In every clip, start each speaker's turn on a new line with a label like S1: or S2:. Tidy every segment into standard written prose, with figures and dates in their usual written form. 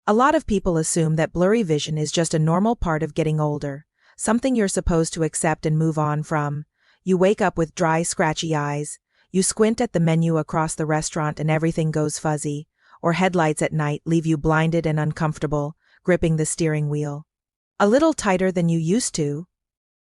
S1: A lot of people assume that blurry vision is just a normal part of getting older, something you're supposed to accept and move on from. You wake up with dry, scratchy eyes, you squint at the menu across the restaurant and everything goes fuzzy, or headlights at night leave you blinded and uncomfortable, gripping the steering wheel a little tighter than you used to.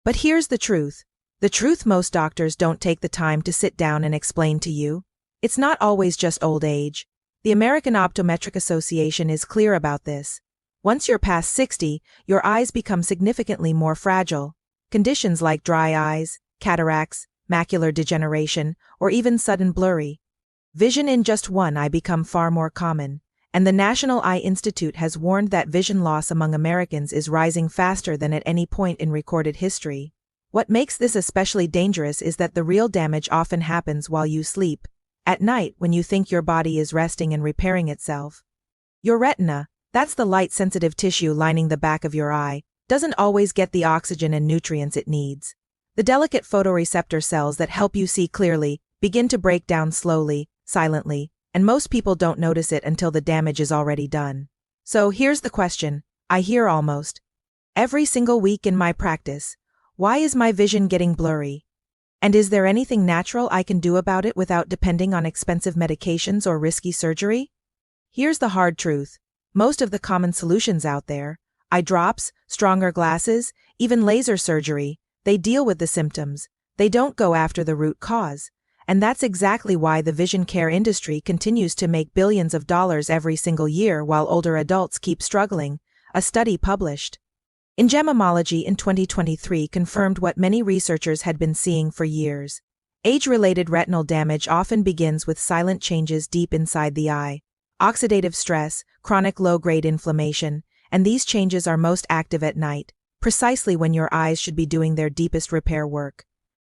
S1: But here's the truth. The truth most doctors don't take the time to sit down and explain to you. It's not always just old age. The American Optometric Association is clear about this. Once you're past 60, your eyes become significantly more fragile. Conditions like dry eyes, cataracts, macular degeneration, or even sudden blurry vision in just one eye become far more common. And the National Eye Institute has warned that vision loss among Americans is rising faster than at any point in recorded history. What makes this especially dangerous is that the real damage often happens while you sleep, at night when you think your body is resting and repairing itself. Your retina, that's the light-sensitive tissue lining the back of your eye, doesn't always get the oxygen and nutrients it needs. The delicate photoreceptor cells that help you see clearly begin to break down slowly, silently, and most people don't notice it until the damage is already done. So here's the question I hear almost every single week in my practice: why is my vision getting blurry? And is there anything natural I can do about it without depending on expensive medications or risky surgery? Here's the hard truth. Most of the common solutions out there, eye drops, stronger glasses, even laser surgery, they deal with the symptoms. They don't go after the root cause. And that's exactly why the vision care industry continues to make billions of dollars every single year while older adults keep struggling. A study published in Gemology in 2023 confirmed what many researchers had been seeing for years. Age-related retinal damage often begins with silent changes deep inside the eye, oxidative stress, chronic low-grade inflammation, and these changes are most active at night, precisely when your eyes should be doing their deepest repair work.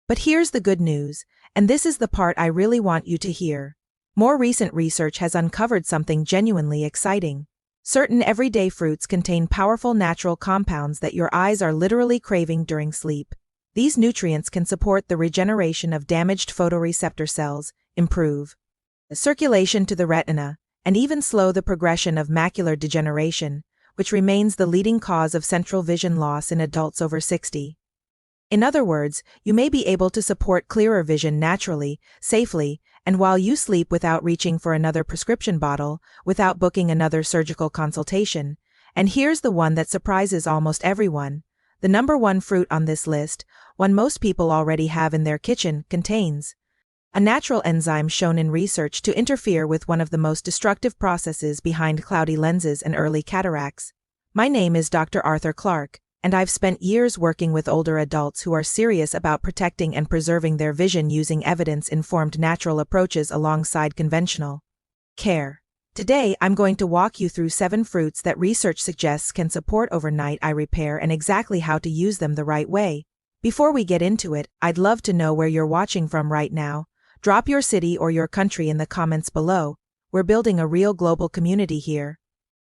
S1: But here's the good news, and this is the part I really want you to hear. More recent research has uncovered something genuinely exciting. Certain everyday fruits contain powerful natural compounds that your eyes are literally craving during sleep. These nutrients can support the regeneration of damaged photoreceptor cells, improve circulation to the retina, and even slow the progression of macular degeneration, which remains the leading cause of central vision loss in adults over 60. In other words, you may be able to support clearer vision naturally, safely, and while you sleep without reaching for another prescription bottle, without booking another surgical consultation. And here's the one that surprises almost everyone. The number one fruit on this list, one most people already have in their kitchen, contains a natural enzyme shown in research to interfere with one of the most destructive processes behind cloudy lenses and early cataracts. My name is Dr. Arthur Clark, and I've spent years working with older adults who are serious about protecting and preserving their vision using evidence-informed natural approaches alongside conventional care. Today, I'm going to walk you through 7 fruits that research suggests can support overnight eye repair and exactly how to use them the right way. Before we get into it, I'd love to know where you're watching from right now. Drop your city or your country in the comments below. We're building a real global community here.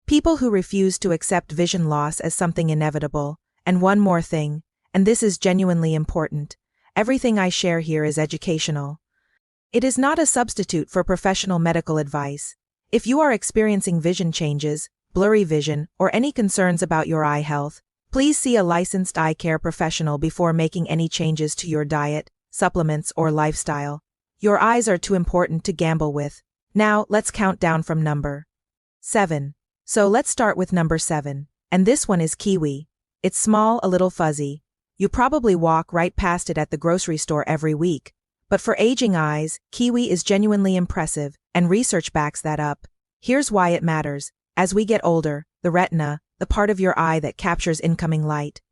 S1: People who refuse to accept vision loss as something inevitable. And one more thing, and this is genuinely important, everything I share here is educational. It is not a substitute for professional medical advice. If you are experiencing vision changes, blurry vision, or any concerns about your eye health, please see a licensed eye care professional before making any changes to your diet, supplements, or lifestyle. Your eyes are too important to gamble with. Now, let's count down from number 7. So let's start with number 7, and this one is kiwi. It's small, a little fuzzy. You probably walk right past it at the grocery store every week. But for aging eyes, kiwi is genuinely impressive, and research backs that up. Here's why it matters. As we get older, the retina, the part of your eye that captures incoming light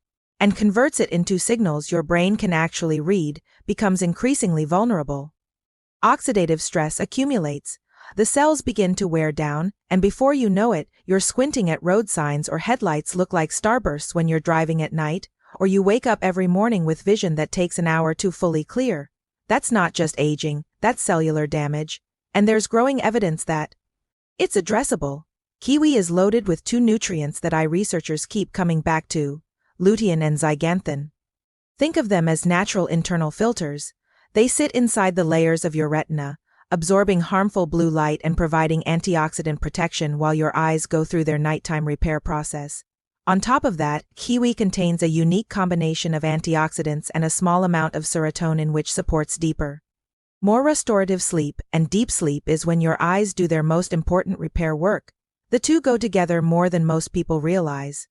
S1: and converts it into signals your brain can actually read, becomes increasingly vulnerable. Oxidative stress accumulates. The cells begin to wear down, and before you know it, you're squinting at road signs or headlights look like starbursts when you're driving at night, or you wake up every morning with vision that takes an hour to fully clear. That's not just aging, that's cellular damage. And there's growing evidence that it's addressable. Kiwi is loaded with 2 nutrients that eye researchers keep coming back to, lutein and zeaxanthin. Think of them as natural internal filters. They sit inside the layers of your retina, absorbing harmful blue light and providing antioxidant protection while your eyes go through their nighttime repair process. On top of that, kiwi contains a unique combination of antioxidants and a small amount of serotonin which supports deeper, more restorative sleep, and deep sleep is when your eyes do their most important repair work. The two go together more than most people realize.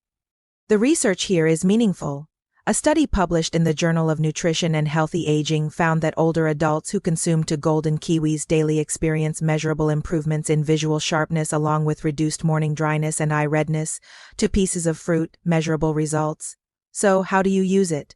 S1: The research here is meaningful. A study published in the Journal of Nutrition and Healthy Aging found that older adults who consumed 2 golden kiwis daily experience measurable improvements in visual sharpness along with reduced morning dryness and eye redness. 2 pieces of fruit, measurable results. So, how do you use it?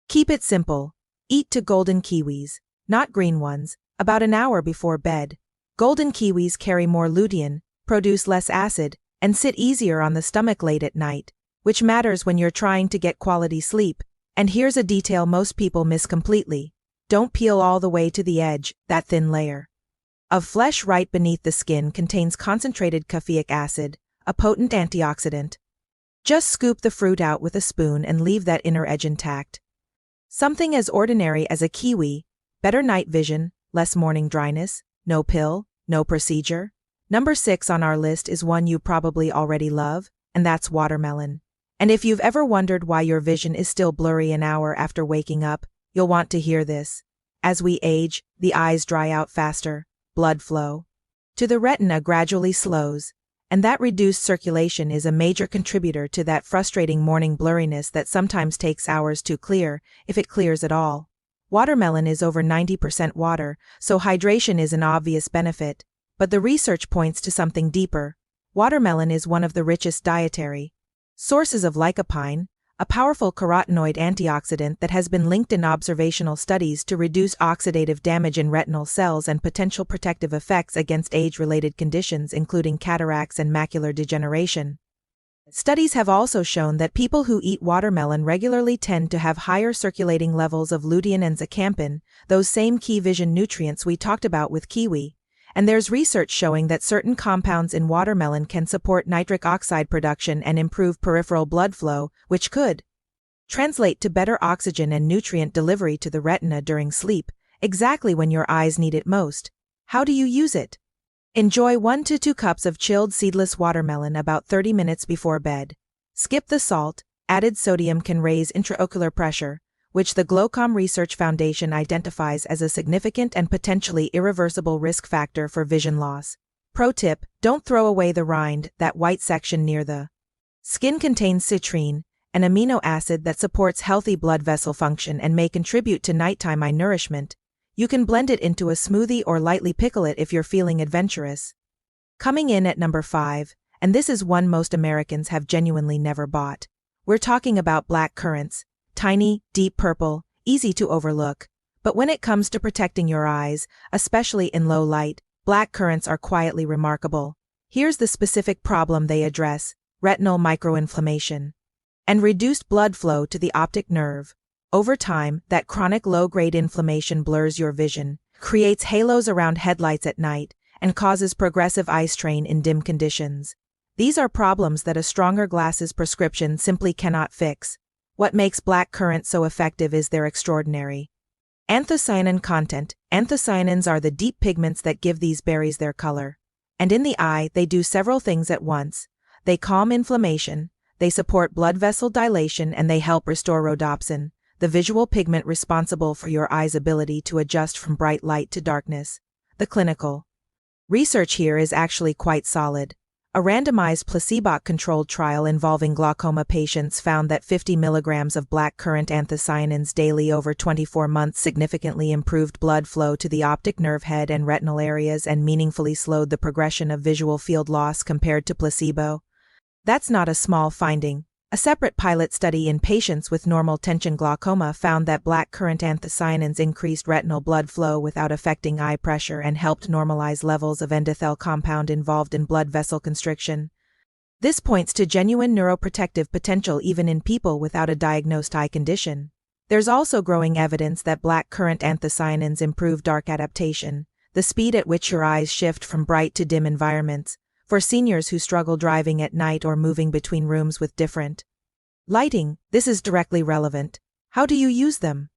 S1: Keep it simple. Eat 2 golden kiwis, not green ones, about an hour before bed. Golden kiwis carry more lutein, produce less acid, and sit easier on the stomach late at night, which matters when you're trying to get quality sleep. And here's a detail most people miss completely. Don't peel all the way to the edge. That thin layer of flesh right beneath the skin contains concentrated caffeic acid, a potent antioxidant. Just scoop the fruit out with a spoon and leave that inner edge intact. Something as ordinary as a kiwi, better night vision, less morning dryness, no pill, no procedure. Number 6 on our list is one you probably already love, and that's watermelon. And if you've ever wondered why your vision is still blurry an hour after waking up, you'll want to hear this. As we age, the eyes dry out faster, blood flow to the retina gradually slows, and that reduced circulation is a major contributor to that frustrating morning blurriness that sometimes takes hours to clear, if it clears at all. Watermelon is over 90% water, so hydration is an obvious benefit, but the research points to something deeper. Watermelon is one of the richest dietary sources of lycopene, a powerful carotenoid antioxidant that has been linked in observational studies to reduce oxidative damage in retinal cells and potential protective effects against age-related conditions including cataracts and macular degeneration. Studies have also shown that people who eat watermelon regularly tend to have higher circulating levels of lutein and zeaxanthin, those same key vision nutrients we talked about with kiwi. And there's research showing that certain compounds in watermelon can support nitric oxide production and improve peripheral blood flow, which could translate to better oxygen and nutrient delivery to the retina during sleep, exactly when your eyes need it most. How do you use it? Enjoy 1 to 2 cups of chilled seedless watermelon about 30 minutes before bed. Skip the salt. Added sodium can raise intraocular pressure, which the Glaucom Research Foundation identifies as a significant and potentially irreversible risk factor for vision loss. Pro tip: don't throw away the rind. That white section near the skin contains citrine, an amino acid that supports healthy blood vessel function and may contribute to nighttime eye nourishment. You can blend it into a smoothie or lightly pickle it if you're feeling adventurous. Coming in at number 5, and this is one most Americans have genuinely never bought. We're talking about black currants. Tiny, deep purple, easy to overlook. But when it comes to protecting your eyes, especially in low light, black currants are quietly remarkable. Here's the specific problem they address: retinal microinflammation and reduced blood flow to the optic nerve. Over time, that chronic low-grade inflammation blurs your vision, creates halos around headlights at night, and causes progressive eye strain in dim conditions. These are problems that a stronger glasses prescription simply cannot fix. What makes black currant so effective is their extraordinary anthocyanin content. Anthocyanins are the deep pigments that give these berries their color. And in the eye, they do several things at once. They calm inflammation, they support blood vessel dilation, and they help restore rhodopsin, the visual pigment responsible for your eye's ability to adjust from bright light to darkness. The clinical research here is actually quite solid. A randomized placebo-controlled trial involving glaucoma patients found that 50 milligrams of black currant anthocyanins daily over 24 months significantly improved blood flow to the optic nerve head and retinal areas and meaningfully slowed the progression of visual field loss compared to placebo. That's not a small finding. A separate pilot study in patients with normal tension glaucoma found that black currant anthocyanins increased retinal blood flow without affecting eye pressure and helped normalize levels of endothel compound involved in blood vessel constriction. This points to genuine neuroprotective potential even in people without a diagnosed eye condition. There's also growing evidence that black currant anthocyanins improve dark adaptation, the speed at which your eyes shift from bright to dim environments, for seniors who struggle driving at night or moving between rooms with different lighting. This is directly relevant. How do you use them?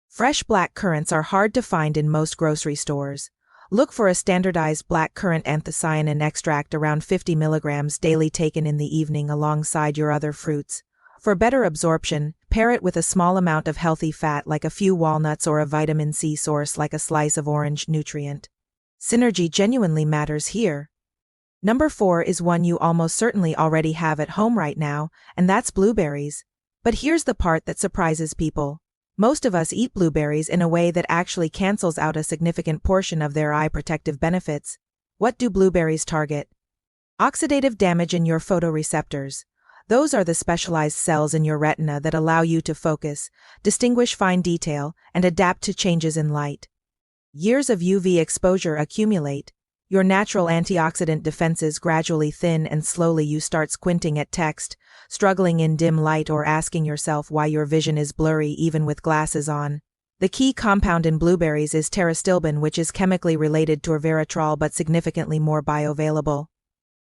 S1: Fresh black currants are hard to find in most grocery stores. Look for a standardized blackcurrant anthocyanin extract around 50 milligrams daily taken in the evening alongside your other fruits. For better absorption, pair it with a small amount of healthy fat like a few walnuts or a vitamin C source like a slice of orange nutrient. Synergy genuinely matters here. Number 4 is one you almost certainly already have at home right now, and that's blueberries. But here's the part that surprises people. Most of us eat blueberries in a way that actually cancels out a significant portion of their eye protective benefits. What do blueberries target? Oxidative damage in your photoreceptors. Those are the specialized cells in your retina that allow you to focus, distinguish fine detail, and adapt to changes in light. Years of UV exposure accumulate. Your natural antioxidant defenses gradually thin, and slowly you start squinting at text, struggling in dim light, or asking yourself why your vision is blurry even with glasses on. The key compound in blueberries is pterostilbin, which is chemically related to resveratrol but significantly more bioavailable.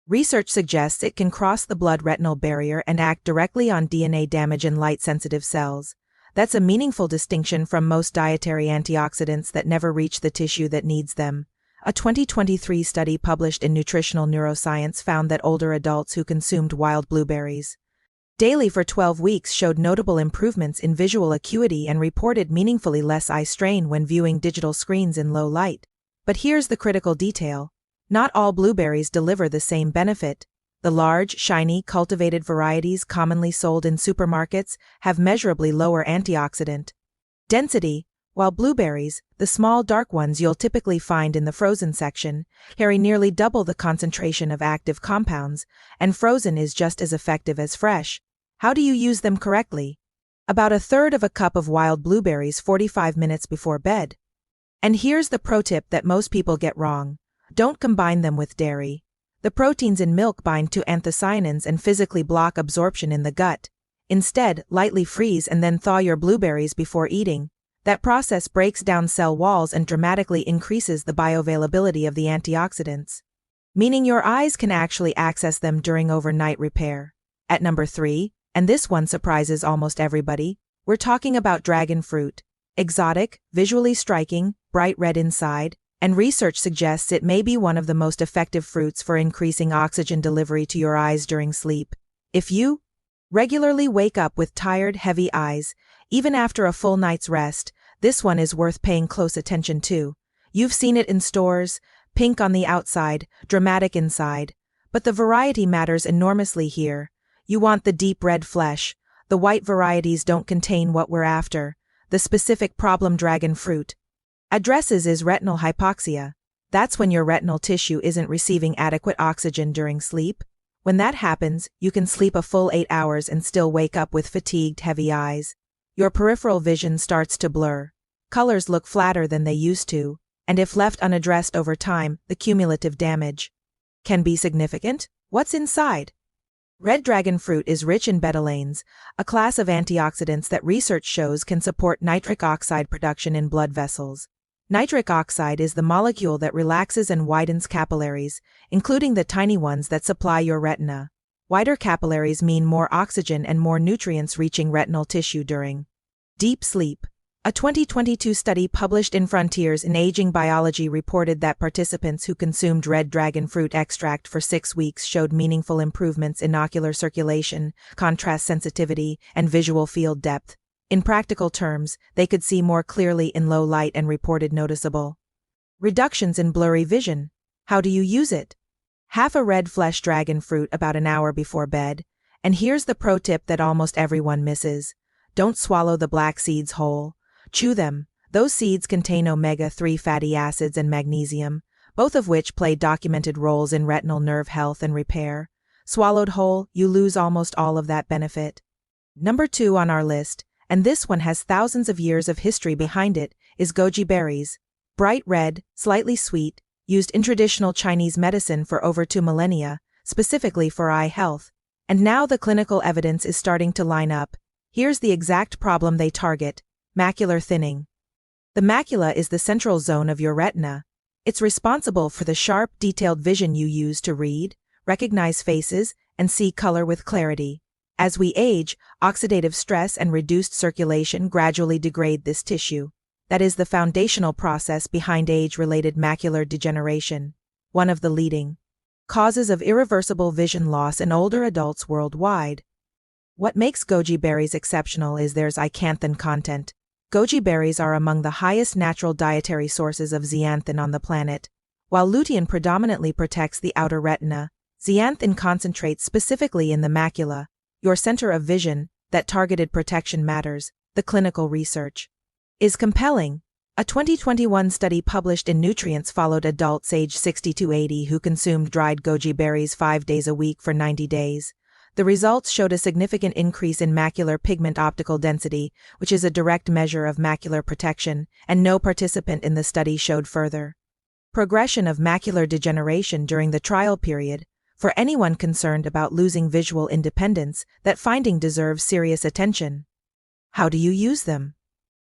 S1: Research suggests it can cross the blood-retinal barrier and act directly on DNA damage in light-sensitive cells. That's a meaningful distinction from most dietary antioxidants that never reach the tissue that needs them. A 2023 study published in Nutritional Neuroscience found that older adults who consumed wild blueberries daily for 12 weeks showed notable improvements in visual acuity and reported meaningfully less eye strain when viewing digital screens in low light. But here's the critical detail. Not all blueberries deliver the same benefit. The large, shiny, cultivated varieties commonly sold in supermarkets have measurably lower antioxidant density, while blueberries, the small dark ones you'll typically find in the frozen section, carry nearly double the concentration of active compounds, and frozen is just as effective as fresh. How do you use them correctly? About a third of a cup of wild blueberries 45 minutes before bed. And here's the pro tip that most people get wrong. Don't combine them with dairy. The proteins in milk bind to anthocyanins and physically block absorption in the gut. Instead, lightly freeze and then thaw your blueberries before eating. That process breaks down cell walls and dramatically increases the bioavailability of the antioxidants, meaning your eyes can actually access them during overnight repair. At number 3, and this one surprises almost everybody, we're talking about dragon fruit. Exotic, visually striking, bright red inside, and research suggests it may be one of the most effective fruits for increasing oxygen delivery to your eyes during sleep. If you regularly wake up with tired, heavy eyes, even after a full night's rest, this one is worth paying close attention to. You've seen it in stores, pink on the outside, dramatic inside. But the variety matters enormously here. You want the deep red flesh. The white varieties don't contain what we're after. The specific problem dragon fruit addresses is retinal hypoxia. That's when your retinal tissue isn't receiving adequate oxygen during sleep. When that happens, you can sleep a full 8 hours and still wake up with fatigued, heavy eyes. Your peripheral vision starts to blur. Colors look flatter than they used to, and if left unaddressed over time, the cumulative damage can be significant. What's inside? Red dragon fruit is rich in betalains, a class of antioxidants that research shows can support nitric oxide production in blood vessels. Nitric oxide is the molecule that relaxes and widens capillaries, including the tiny ones that supply your retina. Wider capillaries mean more oxygen and more nutrients reaching retinal tissue during deep sleep. A 2022 study published in Frontiers in Aging Biology reported that participants who consumed red dragon fruit extract for 6 weeks showed meaningful improvements in ocular circulation, contrast sensitivity, and visual field depth. In practical terms, they could see more clearly in low light and reported noticeable reductions in blurry vision. How do you use it? Half a red flesh dragon fruit about an hour before bed. And here's the pro tip that almost everyone misses. Don't swallow the black seeds whole. Chew them. Those seeds contain omega-3 fatty acids and magnesium, both of which play documented roles in retinal nerve health and repair. Swallowed whole, you lose almost all of that benefit. Number 2 on our list, and this one has thousands of years of history behind it, is goji berries. Bright red, slightly sweet, used in traditional Chinese medicine for over 2 millennia, specifically for eye health. And now the clinical evidence is starting to line up. Here's the exact problem they target: macular thinning. The macula is the central zone of your retina. It's responsible for the sharp, detailed vision you use to read, recognize faces, and see color with clarity. As we age, oxidative stress and reduced circulation gradually degrade this tissue. that is the foundational process behind age-related macular degeneration, one of the leading causes of irreversible vision loss in older adults worldwide. What makes goji berries exceptional is their zeaxanthin content. Goji berries are among the highest natural dietary sources of zeaxanthin on the planet. While lutein predominantly protects the outer retina, zeaxanthin concentrates specifically in the macula, your center of vision. That targeted protection matters. The clinical research is compelling. A 2021 study published in Nutrients followed adults aged 60 to 80 who consumed dried goji berries 5 days a week for 90 days. The results showed a significant increase in macular pigment optical density, which is a direct measure of macular protection, and no participant in the study showed further progression of macular degeneration during the trial period. For anyone concerned about losing visual independence, that finding deserves serious attention. How do you use them?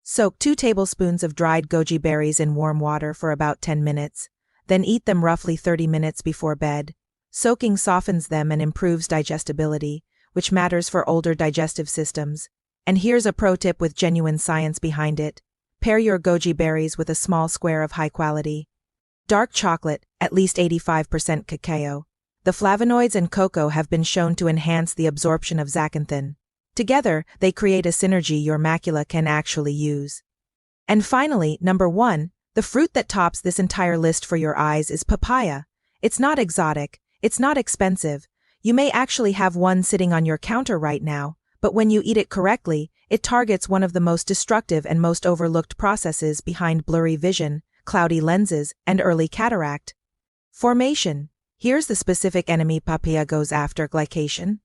S1: Soak 2 tablespoons of dried goji berries in warm water for about 10 minutes, then eat them roughly 30 minutes before bed. Soaking softens them and improves digestibility, which matters for older digestive systems. And here's a pro tip with genuine science behind it. Pair your goji berries with a small square of high-quality dark chocolate, at least 85% cacao. The flavonoids and cocoa have been shown to enhance the absorption of zeaxanthin. Together, they create a synergy your macula can actually use. And finally, number 1, the fruit that tops this entire list for your eyes is papaya. It's not exotic, it's not expensive. You may actually have one sitting on your counter right now, but when you eat it correctly, it targets one of the most destructive and most overlooked processes behind blurry vision, cloudy lenses, and early cataract formation. Here's the specific enemy papaya goes after: glycation.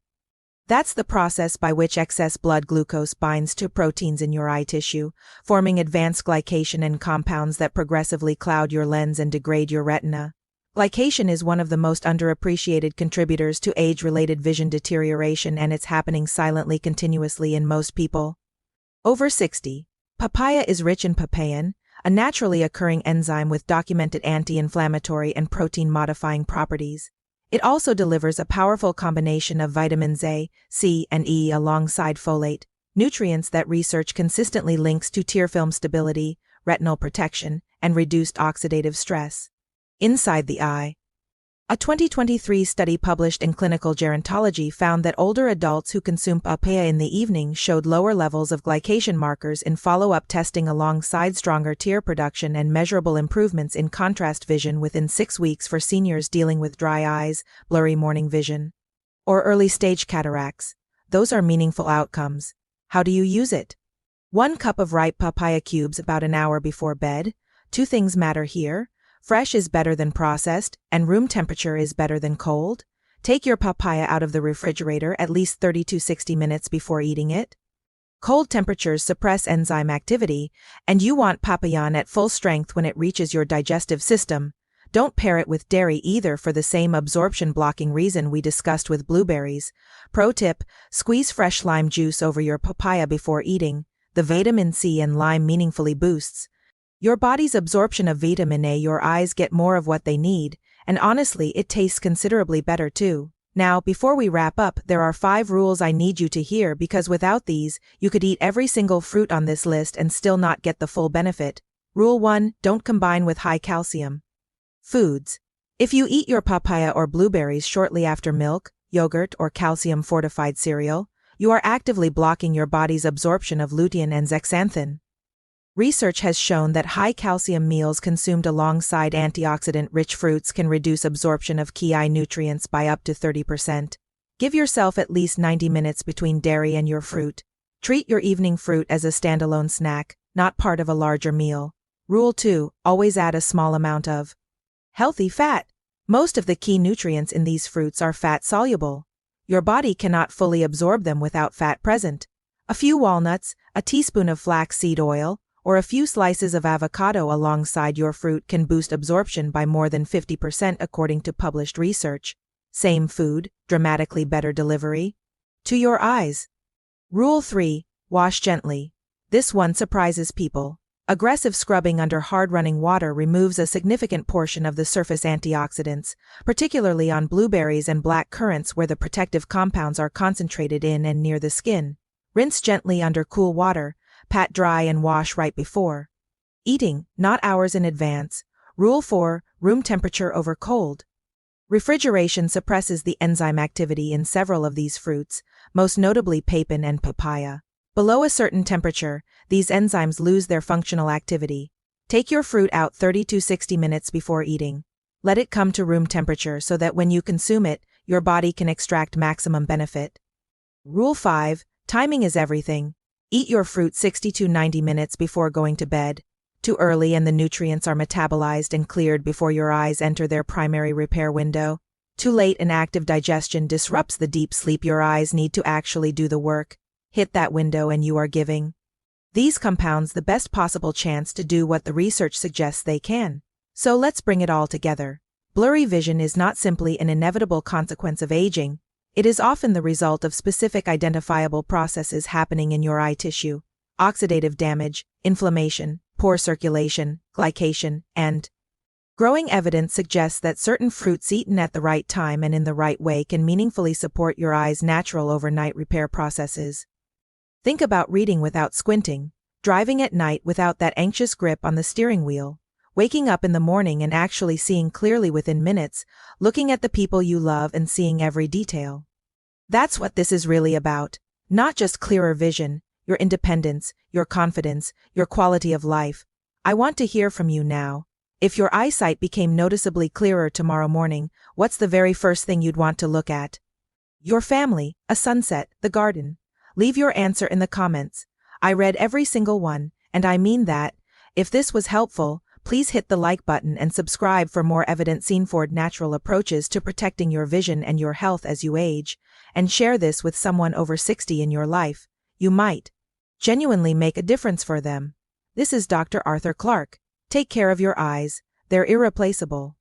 S1: That's the process by which excess blood glucose binds to proteins in your eye tissue, forming advanced glycation and compounds that progressively cloud your lens and degrade your retina. Glycation is one of the most underappreciated contributors to age-related vision deterioration, and it's happening silently continuously in most people over 60. Papaya is rich in papain, a naturally occurring enzyme with documented anti-inflammatory and protein-modifying properties. It also delivers a powerful combination of vitamins A, C, and E alongside folate, nutrients that research consistently links to tear film stability, retinal protection, and reduced oxidative stress inside the eye. A 2023 study published in Clinical Gerontology found that older adults who consume papaya in the evening showed lower levels of glycation markers in follow-up testing, alongside stronger tear production and measurable improvements in contrast vision within 6 weeks for seniors dealing with dry eyes, blurry morning vision, or early-stage cataracts. Those are meaningful outcomes. How do you use it? 1 cup of ripe papaya cubes about an hour before bed. 2 things matter here. Fresh is better than processed, and room temperature is better than cold. Take your papaya out of the refrigerator at least 30 to 60 minutes before eating it. Cold temperatures suppress enzyme activity, and you want papaya at full strength when it reaches your digestive system. Don't pair it with dairy either for the same absorption-blocking reason we discussed with blueberries. Pro tip: squeeze fresh lime juice over your papaya before eating. The vitamin C and lime meaningfully boosts your body's absorption of vitamin A. Your eyes get more of what they need, and honestly, it tastes considerably better too. Now, before we wrap up, there are 5 rules I need you to hear, because without these, you could eat every single fruit on this list and still not get the full benefit. Rule 1: don't combine with high calcium foods. If you eat your papaya or blueberries shortly after milk, yogurt, or calcium-fortified cereal, you are actively blocking your body's absorption of lutein and zeaxanthin. Research has shown that high-calcium meals consumed alongside antioxidant-rich fruits can reduce absorption of key eye nutrients by up to 30%. Give yourself at least 90 minutes between dairy and your fruit. Treat your evening fruit as a standalone snack, not part of a larger meal. Rule 2: always add a small amount of healthy fat. Most of the key nutrients in these fruits are fat-soluble. Your body cannot fully absorb them without fat present. A few walnuts, a teaspoon of flaxseed oil, or a few slices of avocado alongside your fruit can boost absorption by more than 50% according to published research. Same food, dramatically better delivery to your eyes. Rule 3: wash gently. This one surprises people. Aggressive scrubbing under hard-running water removes a significant portion of the surface antioxidants, particularly on blueberries and black currants where the protective compounds are concentrated in and near the skin. Rinse gently under cool water. Pat dry and wash right before Eating, not hours in advance. Rule 4, room temperature over cold. Refrigeration suppresses the enzyme activity in several of these fruits, most notably papaya and papaya. Below a certain temperature, these enzymes lose their functional activity. Take your fruit out 30 to 60 minutes before eating. Let it come to room temperature so that when you consume it, your body can extract maximum benefit. Rule 5, timing is everything. Eat your fruit 60 to 90 minutes before going to bed. Too early and the nutrients are metabolized and cleared before your eyes enter their primary repair window. Too late and active digestion disrupts the deep sleep your eyes need to actually do the work. Hit that window and you are giving these compounds the best possible chance to do what the research suggests they can. So let's bring it all together. Blurry vision is not simply an inevitable consequence of aging. It is often the result of specific identifiable processes happening in your eye tissue: oxidative damage, inflammation, poor circulation, glycation, and growing evidence suggests that certain fruits eaten at the right time and in the right way can meaningfully support your eye's natural overnight repair processes. Think about reading without squinting, driving at night without that anxious grip on the steering wheel, waking up in the morning and actually seeing clearly within minutes, looking at the people you love and seeing every detail. That's what this is really about. Not just clearer vision, your independence, your confidence, your quality of life. I want to hear from you now. If your eyesight became noticeably clearer tomorrow morning, what's the very first thing you'd want to look at? Your family, a sunset, the garden. Leave your answer in the comments. I read every single one, and I mean that. If this was helpful, please hit the like button and subscribe for more evidence-informed natural approaches to protecting your vision and your health as you age, and share this with someone over 60 in your life. You might genuinely make a difference for them. This is Dr. Arthur Clark. Take care of your eyes. They're irreplaceable.